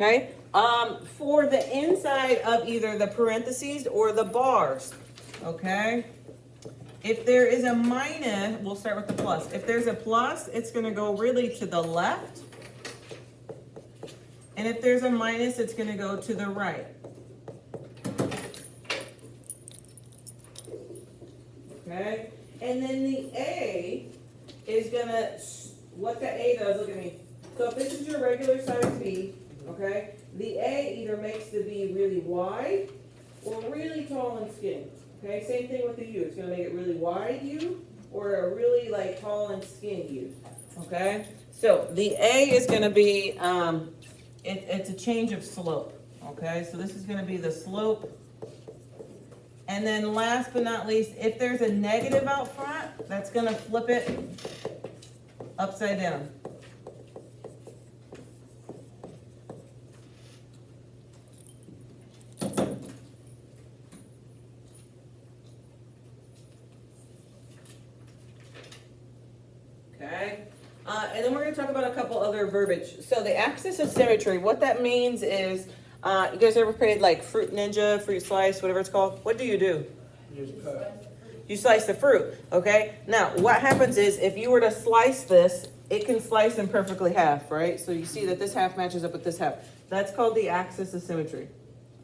Okay, for the inside of either the parentheses or the bars, okay? If there is a minus, we'll start with the plus. If there's a plus, it's gonna go really to the left. And if there's a minus, it's gonna go to the right. Okay, and then the A is gonna, what the A does, look at me. So if this is your regular size V, okay, the A either makes the V really wide or really tall and skinny. Okay, same thing with the U. It's gonna make it really wide U or a really like tall and skinny U. Okay, so the A is gonna be, it's a change of slope. Okay, so this is gonna be the slope. And then last but not least, if there's a negative out front, that's gonna flip it upside down. Okay, and then we're going to talk about a couple other verbiage. So the axis of symmetry, what that means is, you guys ever played like Fruit Ninja, Fruit Slice, whatever it's called? What do? You slice the fruit, okay? Now, what happens is if you were to slice this, it can slice in perfectly half, right? So you see that this half matches up with this half. That's called the axis of symmetry,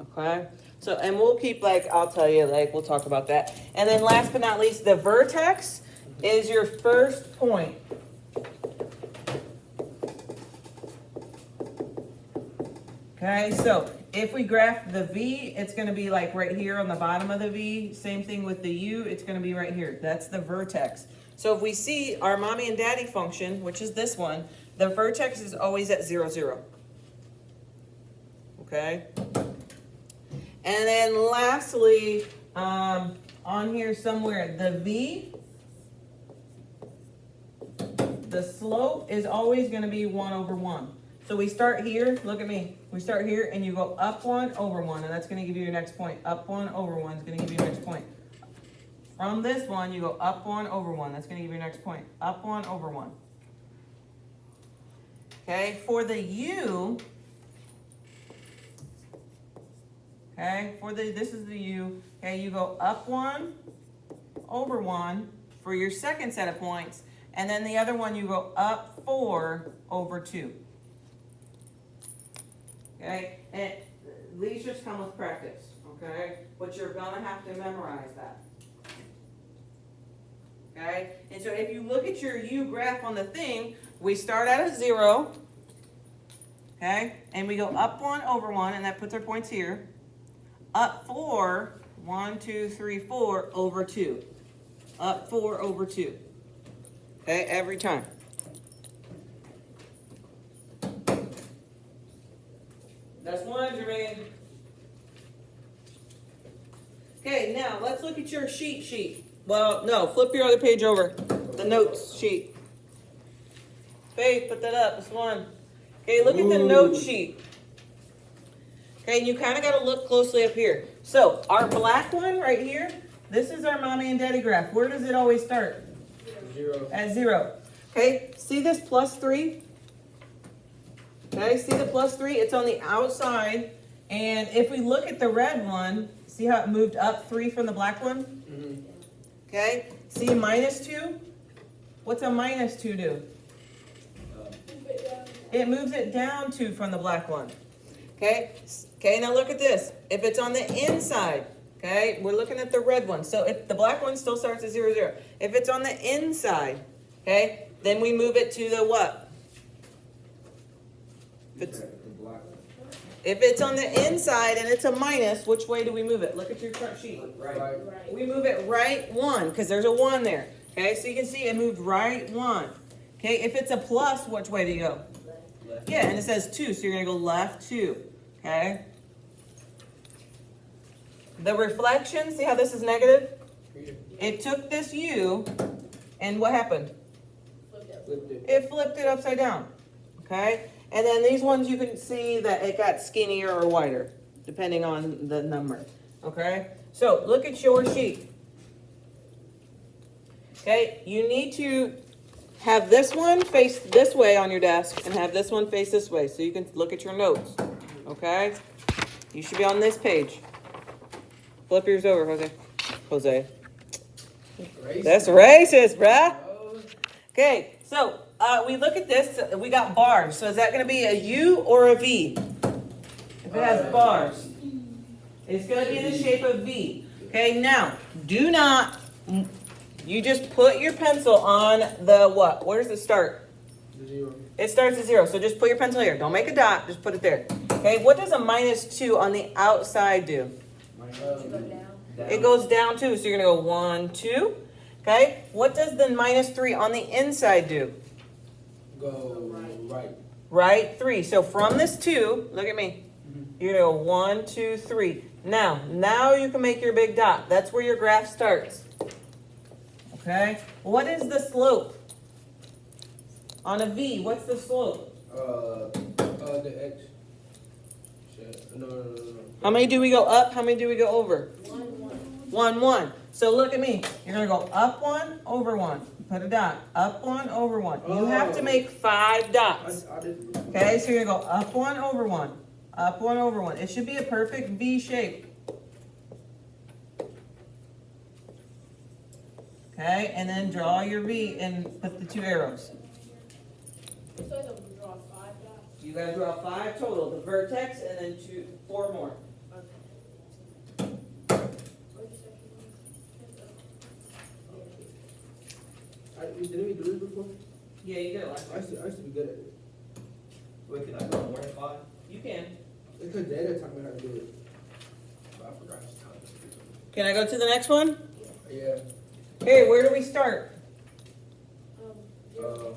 okay? So, and we'll keep like, I'll tell you, like, we'll talk about that. And then last but not least, the vertex is your first point. Okay, so if we graph the V, it's going to be like right here on the bottom of the V. Same thing with the U, it's going to be right here. That's the vertex. So if we see our mommy and daddy function, which is this one, the vertex is always at 0, 0. Okay? And then lastly, on here somewhere, the V, the slope is always going to be 1 over 1. So we start here, look at me. We start here and you go up 1 over 1, and that's going to give you your next point. Up 1 over 1 is going to give you your next point. From this one, you go up 1 over 1. That's going to give you your next point. Up 1 over 1. Okay, for the U, okay, this is the U. Okay, you go up 1 over 1 for your second set of points. And then the other one, you go up 4 over 2. Okay, and these just come with practice, okay? But you're gonna have to memorize that. Okay, and so if you look at your U graph on the thing, we start at a 0, okay? And we go up 1 over 1, and that puts our points here. Up 4, 1, 2, 3, 4 over 2. Up 4 over 2. Okay, every time. That's one, Jermaine. Okay, now let's look at your sheet. Well, no, flip your other page over. The notes sheet. Faith, put that up. This one. Okay, look at the note sheet. Okay, and you kind of got to look closely up here. So, our black one right here, this is our mommy and daddy graph. Where does it always start? 0. At 0. Okay, see this plus 3? Okay, see the plus 3? It's on the outside. And if we look at the red one, see how it moved up 3 from the black one? Mm-hmm. Okay, see minus 2? What's a minus 2 do? It moves it down 2 from the black one. Okay, now look at this. If it's on the inside, okay, we're looking at the red one. So if the black one still starts at 0, 0. If it's on the inside, okay, then we move it to the what? If it's on the inside and it's a minus, which way do we move it? Look at your front sheet. Right. We move it right 1 because there's a 1 there. Okay, so you can see it moved right 1. Okay, if it's a plus, which way do you go? Left. Yeah, and it says 2, so you're going to go left 2. Okay. The reflection, see how this is negative? It took this U, and what happened? Flipped it. It flipped it upside down. Okay. And then these ones you can see that it got skinnier or wider, depending on the number. Okay, so look at your sheet. Okay, you need to have this one face this way on your desk and have this one face this way so you can look at your notes. Okay? You should be on this page. Flip yours over, Jose. Jose. That's racist, bruh. Okay, so we look at this. We got bars. So is that going to be a U or a V? If it has bars, it's going to be in the shape of V. Okay, now do not. You just put your pencil on the what? Where does it start? 0. It starts at 0. So just put your pencil here. Don't make a dot. Just put it there. Okay. What does a -2 on the outside do? It goes down 2. So you're gonna go 1, 2. Okay. What does the -3 on the inside do? Go right. Right 3. So from this 2, look at me. You're gonna go 1, 2, 3. Now you can make your big dot. That's where your graph starts. Okay. What is the slope on a V? What's the slope? The X. No. How many do we go up? How many do we go over? 1. 1. So look at me. You're going to go up 1, over 1. Put a dot. Up 1, over 1. You have to make 5 dots. Okay, so you're going to go up 1, over 1. Up 1, over 1. It should be a perfect V shape. Okay, and then draw your V and put the 2 arrows. You got to draw 5 total. The vertex and then 4 more. Didn't we do this before? Yeah, you did it last I used to be good at it. Wait, can I go more than 5? You can. It's because Dana taught me how to do it. But I forgot his time. Can I go to the next one? Yeah. Okay, where do we start?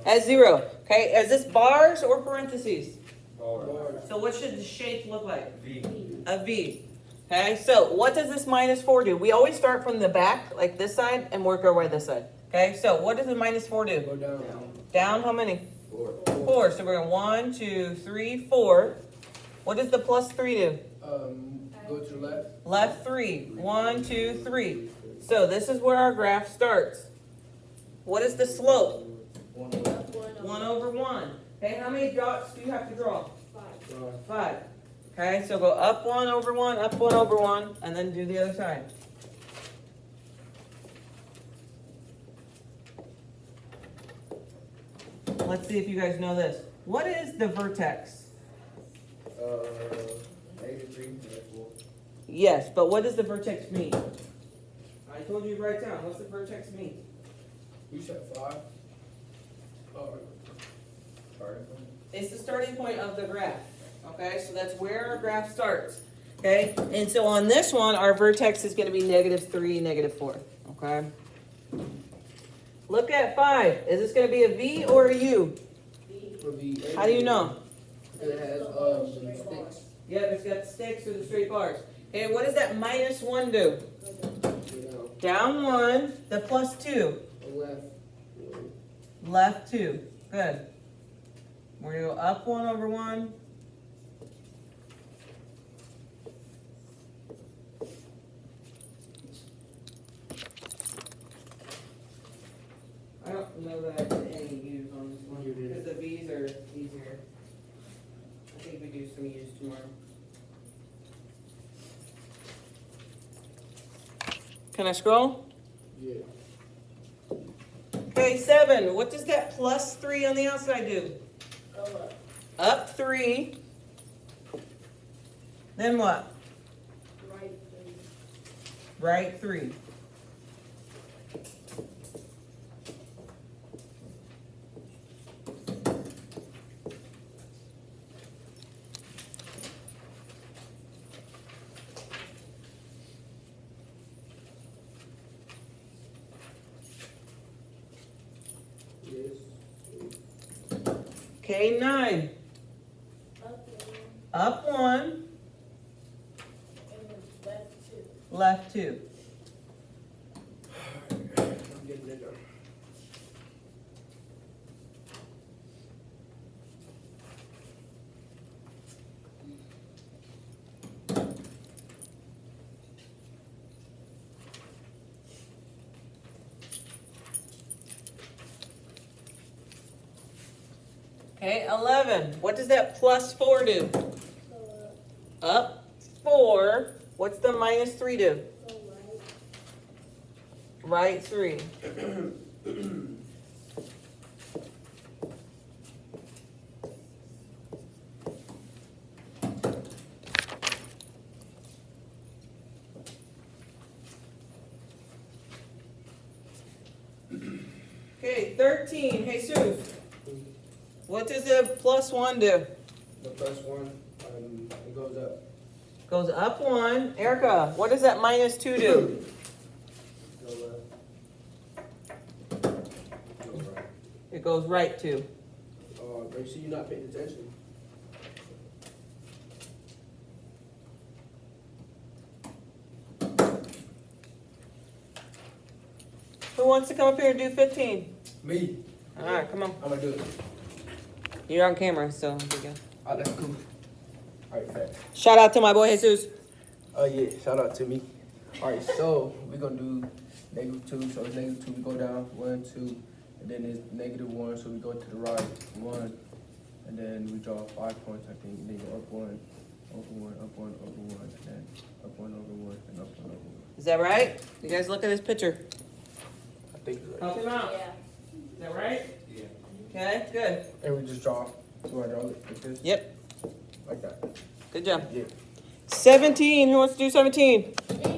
At 0. Okay, is this bars or parentheses? Bars. So what should the shape look like? V. A V. Okay, so what does this -4 do? We always start from the back, like this side, and work our way this side. Okay, so what does the -4 do? Go down. Down how many? 4. 4. So we're going 1, 2, 3, 4. What does the +3 do? Go to the left. Left 3. 1, 2, 3. So this is where our graph starts. What is the slope? 1 over 1. Okay, how many dots do you have to draw? 5. Okay, so go up 1 over 1, up 1 over 1, and then do the other side. Let's see if you guys know this. What is the vertex? -3, -4. Yes, but what does the vertex mean? I told you to write down. What's the vertex mean? You said 5. Oh, It's the starting point of the graph. Okay, so that's where our graph starts. Okay, and so on this one, our vertex is going to be -3, -4. Okay. Look at 5. Is this going to be a V or a U? How do you know? It has sticks. Yep, it's got sticks or the straight bars. Okay, what does that -1 do? Down 1, the +2. Left. Left 2. Good. We're going to go up 1 over 1. I don't know that I did any U's on this one You did. because the V's are easier. I think we do some U's tomorrow. Can I scroll? Yeah. Okay, 7. What does that +3 on the outside do? Up 3. Then what? Right 3. Okay, 9. Up 1, left 2. I'm getting it done. Okay, 11. What does that plus 4 do? Up 4. What's the minus 3 do? Right 3. Okay, 13. Jesus. What does the plus 1 do? The plus one, it goes up. Goes up 1. Erica, what does that minus 2 do? Go up. Go right. It goes right 2. Make sure you're not paying attention. Who wants to come up here and do 15? Me. All right, come on. I'm gonna do it. You're on camera, so here we go. Oh, that's cool. Alright, fat. Shout out to my boy Jesus. Oh yeah, shout out to me. Alright, so we're gonna do -2. So it's -2, we go down 1, 2, and then it's -1, so we go to the right 1, and then we draw 5 points, I think, and then go up 1, over 1, up 1, over 1, and then up 1, over 1, and up 1, over 1. Is that right? You guys look at this picture. I think it's right. Help him out. Yeah. Is that right? Yeah. Okay, good. And we just draw. So I draw it like this? Yep, Like that. good job. Yeah. 17, who wants to do 17? Yeah.